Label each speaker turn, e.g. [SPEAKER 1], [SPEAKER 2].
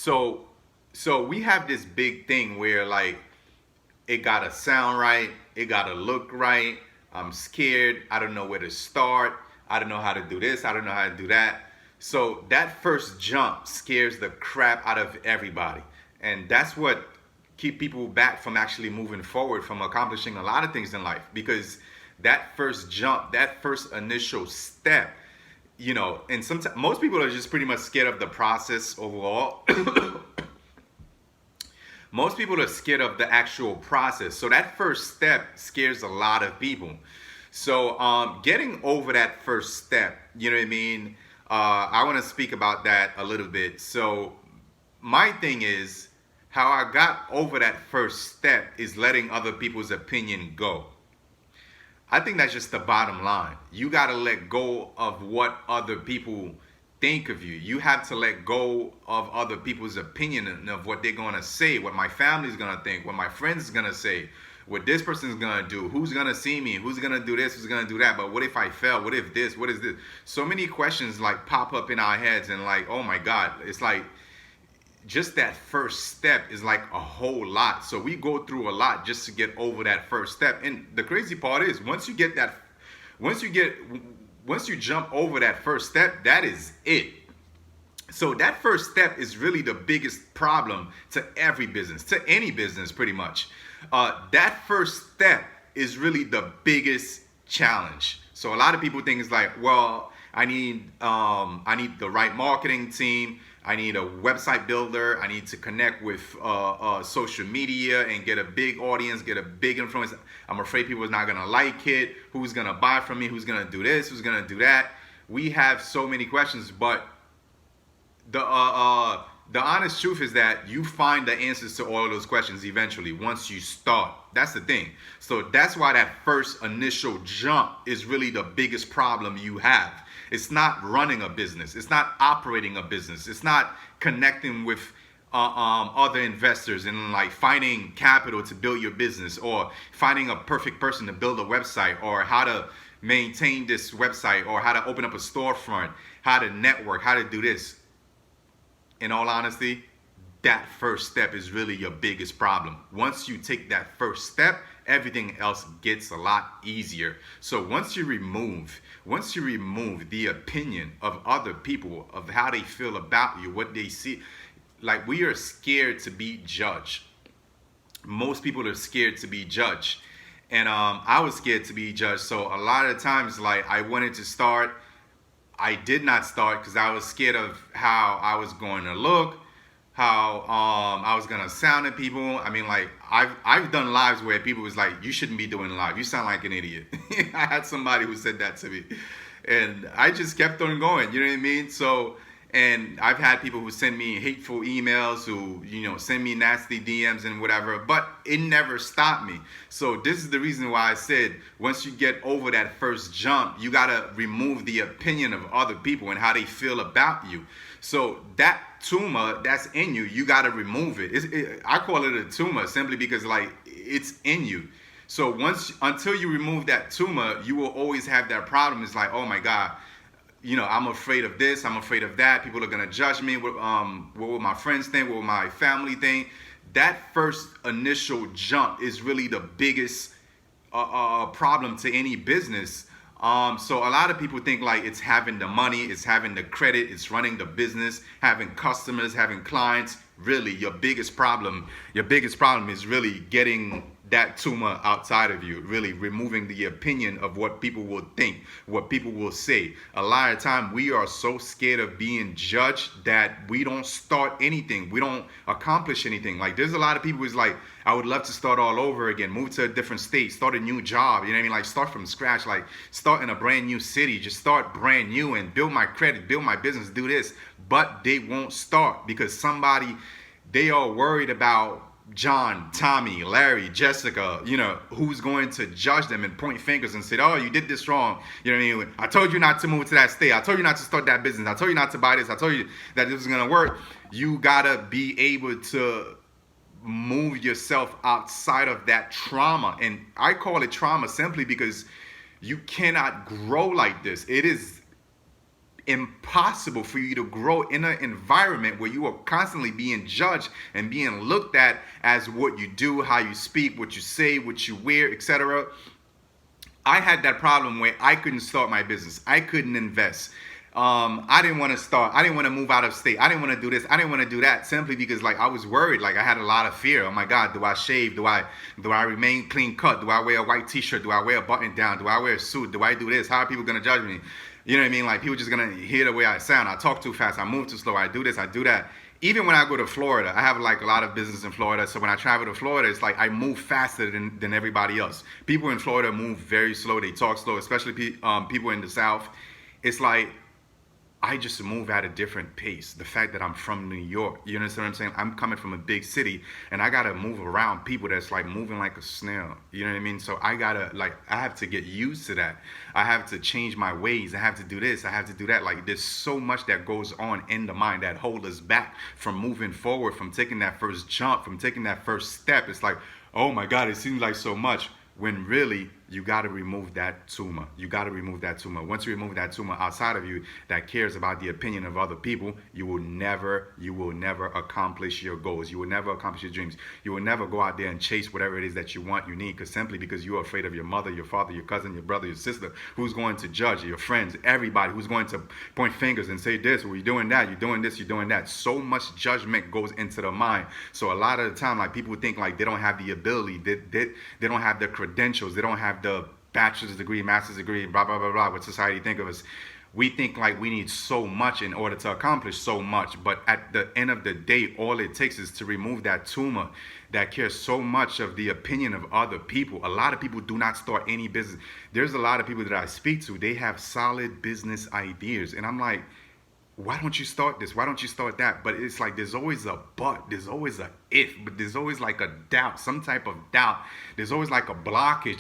[SPEAKER 1] So so we have this big thing where like it gotta sound right, it gotta look right. I'm scared. I don't know where to start. I don't know how to do this. I don't know how to do that. So that first jump scares the crap out of everybody, and that's what keep people back from actually moving forward, from accomplishing a lot of things in life. Because that first jump, that first initial step, and sometimes most people are just pretty much scared of the process overall. Most people are scared of the actual process. So that first step scares a lot of people. So getting over that first step, you know what I mean? I want to speak about that a little bit. So my thing is how I got over that first step is letting other people's opinion go. I think that's just the bottom line. You got to let go of what other people think of you. You have to let go of other people's opinion and of what they're going to say, what my family's going to think, what my friends is going to say, what this person's going to do, who's going to see me, who's going to do this, who's going to do that. But what if I fail? What if this? What is this? So many questions like pop up in our heads, and like, oh my God, it's like just that first step is like a whole lot. So we go through a lot just to get over that first step. And the crazy part is once you get once you jump over that first step, that is it. So that first step is really the biggest problem to every business, to any business pretty much. That first step is really the biggest challenge. So a lot of people think it's like, well, I need the right marketing team. I need a website builder. I need to connect with social media and get a big audience, get a big influence. I'm afraid people are not gonna like it. Who's gonna buy from me? Who's gonna do this? Who's gonna do that? We have so many questions, but the honest truth is that you find the answers to all of those questions eventually once you start. That's the thing. So that's why that first initial jump is really the biggest problem you have. It's not running a business. It's not operating a business. It's not connecting with other investors and like finding capital to build your business, or finding a perfect person to build a website, or how to maintain this website, or how to open up a storefront, how to network, how to do this. In all honesty, that first step is really your biggest problem. Once you take that first step, everything else gets a lot easier. So once you remove the opinion of other people, of how they feel about you, what they see, like, we are scared to be judged. Most people are scared to be judged. And I was scared to be judged. So a lot of times, like, I wanted to start, I did not start because I was scared of how I was going to look, how I was gonna sound to people. I mean, like, I've done lives where people was like, "You shouldn't be doing live. You sound like an idiot." I had somebody who said that to me, and I just kept on going. You know what I mean? So, and I've had people who send me hateful emails, who send me nasty DMs and whatever, but it never stopped me. So this is the reason why I said once you get over that first jump, you gotta remove the opinion of other people and how they feel about you. So that tumor that's in you, you gotta remove it. I call it a tumor simply because, like, it's in you. So until you remove that tumor, you will always have that problem. It's like, oh my God, I'm afraid of this, I'm afraid of that. People are gonna judge me. What will my friends think? What will my family think? That first initial jump is really the biggest problem to any business. So a lot of people think like it's having the money, it's having the credit, it's running the business, having customers, having clients. Really, your biggest problem is really getting that tumor outside of you, really removing the opinion of what people will think, what people will say. A lot of time we are so scared of being judged that we don't start anything. We don't accomplish anything. Like, there's a lot of people who's like, I would love to start all over again, move to a different state, start a new job, you know what I mean? Like, start from scratch, like start in a brand new city, just start brand new and build my credit, build my business, do this. But they won't start because they are worried about John, Tommy, Larry, Jessica, who's going to judge them and point fingers and say, oh, you did this wrong. You know what I mean? I told you not to move to that state. I told you not to start that business. I told you not to buy this. I told you that this was going to work. You got to be able to move yourself outside of that trauma. And I call it trauma simply because you cannot grow like this. It is impossible for you to grow in an environment where you are constantly being judged and being looked at as what you do, how you speak, what you say, what you wear, etc. I had that problem where I couldn't start my business. I couldn't invest. I didn't want to start. I didn't want to move out of state. I didn't want to do this. I didn't want to do that, simply because like I was worried. Like I had a lot of fear. Oh my God, do I shave? Do I remain clean cut? Do I wear a white t-shirt? Do I wear a button down? Do I wear a suit? Do I do this? How are people gonna judge me? You know what I mean? Like people just gonna hear the way I sound. I talk too fast. I move too slow. I do this. I do that. Even when I go to Florida, I have like a lot of business in Florida. So when I travel to Florida, it's like I move faster than everybody else. People in Florida move very slow. They talk slow, especially people in the South. It's like I just move at a different pace. The fact that I'm from New York, you understand what I'm saying? I'm coming from a big city and I gotta move around people that's like moving like a snail. You know what I mean? So I have to get used to that. I have to change my ways. I have to do this. I have to do that. Like there's so much that goes on in the mind that hold us back from moving forward, from taking that first jump, from taking that first step. It's like, oh my God, it seems like so much. When really you got to remove that tumor. You got to remove that tumor. Once you remove that tumor outside of you that cares about the opinion of other people, you will never accomplish your goals. You will never accomplish your dreams. You will never go out there and chase whatever it is that you want, you need, simply because you're afraid of your mother, your father, your cousin, your brother, your sister, who's going to judge you, your friends, everybody who's going to point fingers and say this, well, you're doing that, you're doing this, you're doing that. So much judgment goes into the mind. So a lot of the time, like people think like they don't have the ability, they don't have the credentials, they don't have the bachelor's degree, master's degree, blah, blah, blah, blah, what society think of us. We think like we need so much in order to accomplish so much. But at the end of the day, all it takes is to remove that tumor that cares so much of the opinion of other people. A lot of people do not start any business. There's a lot of people that I speak to, they have solid business ideas. And I'm like, why don't you start this? Why don't you start that? But it's like there's always a but, there's always a if, but there's always like a doubt, some type of doubt. There's always like a blockage.